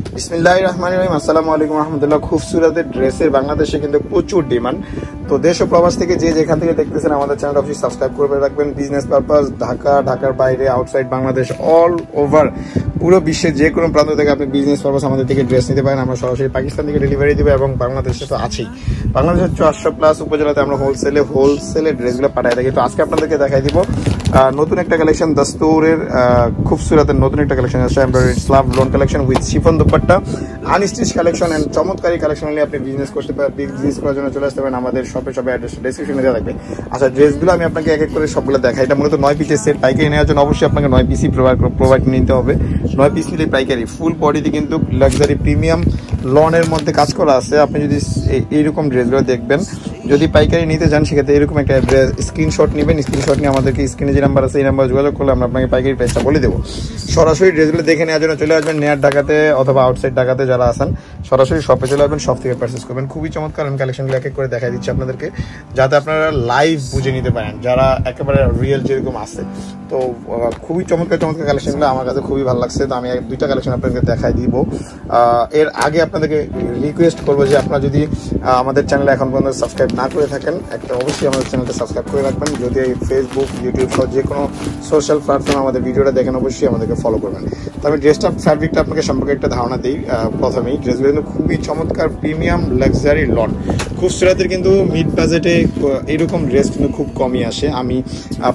বিসমিল্লাহির রহমানির রহিম। আসসালামু আলাইকুম রহমতুল্লাহ। খুবসুরত ড্রেসের বাংলাদেশে কিন্তু প্রচুর ডিমান্ড। তো দেশ ও প্রবাস থেকে যে যেখান থেকে দেখতেছেন আমাদের চ্যানেলটা অবশ্যই সাবস্ক্রাইব করে রাখবেন। বিজনেস পারপাস, ঢাকা, ঢাকার বাইরে, আউটসাইড বাংলাদেশ, অল ওভার পুরো বিশ্বের যে কোনো প্রান্ত থেকে আপনি বিজনেস পারপাস আমাদের থেকে ড্রেস নিতে পারেন। আমরা সরাসরি পাকিস্তান থেকে ডেলিভারি দেবো এবং বাংলাদেশে তো আছেই। বাংলাদেশের 400+ উপজেলাতে আমরা হোলসেলে ড্রেসগুলো পাঠাই থাকি। তো আজকে আপনাদেরকে দেখাই দিব নতুন একটা কালেকশন, দস্তুরের খুবসুরতের নতুন একটা কালেকশন আছে, embroidery slub lawn collection with chiffon dupatta, unstitch collection and চমৎকারী কালেকশন নিয়ে আপনি বিজনেস করতে পারেন। বিজনেস করার জন্য চলে আসতে পারেন আমাদের শপে অ্যাড্রেস ডেসক্রিপশনে দেওয়া থাকবে। আচ্ছা, ড্রেসগুলো আমি আপনাকে এক এক করে সবগুলো দেখাই। এটা মূলত 9 পিসের সেট। পাইকারি নেওয়ার জন্য অবশ্যই আপনাকে 9 পিসই প্রোভাইড নিতে হবে। 9 পিস নিলে পাইকারি, ফুল বডিতে কিন্তু লাক্সারি প্রিমিয়াম লনের মধ্যে কাজ করা আছে। আপনি যদি এইরকম ড্রেসগুলো দেখবেন, যদি পাইকারি নিতে চান সেক্ষেত্রে এরকম একটা স্ক্রিনশট নেবেন। স্ক্রিনশট নিয়ে আমাদেরকে স্ক্রিনে যে নাম্বার আছে এই নাম্বার যোগাযোগ করলে আমরা আপনাকে পাইকারি প্রাইসটা বলে দেবো। সরাসরি ড্রেসগুলো দেখে নেওয়ার জন্য চলে আসবেন নেয়ার ঢাকাতে অথবা আউটসাইড ঢাকাতে যারা আছেন সরাসরি শপে চলে আসবেন, শপ থেকে পারচেস করবেন। খুবই চমৎকার আমি কালেকশনগুলো এক এক করে দেখাই দিচ্ছি আপনাদেরকে, যাতে আপনারা লাইভ বুঝে নিতে পারেন যারা একেবারে রিয়েল যেরকম আছে। তো খুবই চমৎকার কালেকশনগুলো আমার কাছে খুবই ভালো লাগছে। তো আমি 2টা কালেকশন আপনাদেরকে দেখাই দিব। এর আগে আপনাদেরকে রিকোয়েস্ট করবো যে আপনারা যদি আমাদের চ্যানেলে এখন পর্যন্ত সাবস্ক্রাইব না করে থাকেন, একটা অবশ্যই আমাদের চ্যানেলটা সাবস্ক্রাইব করে রাখবেন। যদি ফেসবুক, ইউটিউব সহ যে কোনো সোশ্যাল প্ল্যাটফর্মে আমাদের ভিডিওটা দেখেন অবশ্যই আমাদেরকে ফলো করবেন। তো আমি ড্রেসটা ফ্যাব্রিকটা আপনাকে সম্পর্কে একটা ধারণা দিই। প্রথমেই ড্রেসগুলো কিন্তু খুবই চমৎকার প্রিমিয়াম লাক্সারি লন। খুবসুরতের কিন্তু মিড বাজেটে এরকম ড্রেস কিন্তু খুব কমই আসে। আমি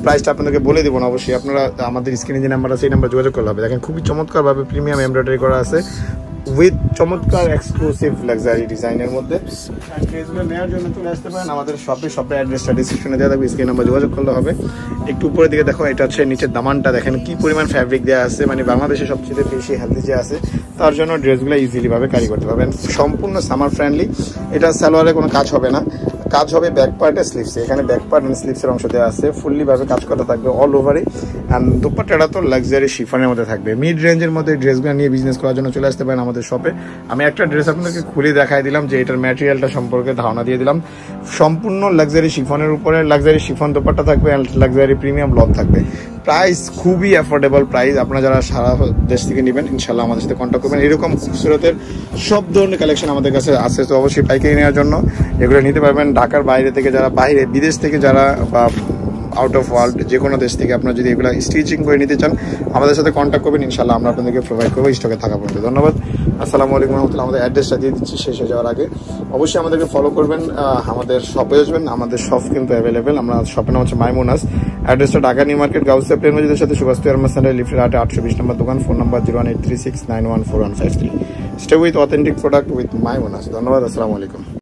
প্রাইসটা আপনাদেরকে বলে দেবো না, অবশ্যই আপনারা আমাদের স্ক্রিনে যে নাম্বার আছে এই নাম্বার যোগাযোগ করলে হবে। দেখেন খুবই চমৎকারভাবে প্রিমিয়াম এমব্রয়ডারি করা আছে উইথ চমৎকার এক্সক্লুসিভ লাক্সারি ডিজাইনের মধ্যে। ড্রেসগুলো নেওয়ার জন্য চলে আসতে পারেন আমাদের শপে অ্যাড্রেসটা ডিসক্রিপশনে দেওয়া থাকবে, স্ক্রিন নাম্বার যোগাযোগ করলে হবে। একটু উপরের দিকে দেখো, এটা হচ্ছে নিচের দামানটা দেখেন কি পরিমাণ ফ্যাব্রিক দেওয়া আছে, মানে বাংলাদেশে সবচেয়ে বেশি হেলদি যে আছে তার জন্য ড্রেসগুলো ইজিলি ভাবে ক্যারি করতে পারবেন। সম্পূর্ণ সামার ফ্রেন্ডলি। এটা সালোয়ারে কোনো কাজ হবে না, কাজ হবে ব্যাক পার্টে স্লিভসে। এখানে ব্যাক পার্ট এবং স্লিভসের অংশ দেওয়া আছে, ফুললি ভাবে কাজ করা থাকবে অল ওভারে। অ্যান্ড দুপাট্টাটা তো লাক্সারি শিফনের মধ্যে থাকবে। মিড রেঞ্জের মধ্যে ড্রেসগুলো নিয়ে বিজনেস করার জন্য চলে আসতে পারেন আমাদের শপে। আমি একটা ড্রেস আপনাদেরকে খুলে দেখাই দিলাম যে এটার ম্যাটেরিয়ালটা সম্পর্কে ধারণা দিয়ে দিলাম। সম্পূর্ণ লাক্সারি শিফনের উপরে লাক্সারি শিফন দুপাট্টা থাকবে অ্যান্ড লাক্সারি প্রিমিয়াম লন থাকবে। প্রাইস খুবই অ্যাফোর্ডেবল প্রাইস। আপনারা যারা সারা দেশ থেকে নেবেন ইনশাল্লাহ আমাদের সাথে কন্ট্যাক্ট করবেন। এরকম খুবসুরতের সব ধরনের কালেকশন আমাদের কাছে আছে। তো অবশ্যই পাইকারি নেওয়ার জন্য এগুলো নিতে পারবেন। ঢাকার বাইরে থেকে যারা বিদেশ থেকে যারা বা আউট অফ ওয়ার্ল্ড যে কোনো দেশ থেকে আপনারা যদি এগুলো স্টিচিং করে নিতে চান আমাদের সাথে কন্ট্যাক্ট করবেন, ইনশাল্লাহ আমরা আপনাদেরকে প্রোভাইড করবো স্টকে থাকা পর্যন্ত। ধন্যবাদ। আসসালামু আলাইকুম রহমতুল্লাহ। আমাদের অ্যাড্রেসটা দিয়ে দিচ্ছি শেষ হয়ে যাওয়ার আগে। অবশ্যই আমাদেরকে ফলো করবেন, আমাদের শপে আসবেন। আমাদের শপ কিন্তু অ্যাভেলেবেল। আমরা শপের নাম হচ্ছে মাইমুনাস। অ্যাড্রেসটা ঢাকা নিউ মার্কেট, গাউসিয়া প্লেন মসজিদের সাথে সুভাষ সেন্টার, লিফটের 820 নম্বর দোকান। Phone number 01836914153। Stay with authentic product with Maimunas. ধন্যবাদ। আসসালামু আলাইকুম।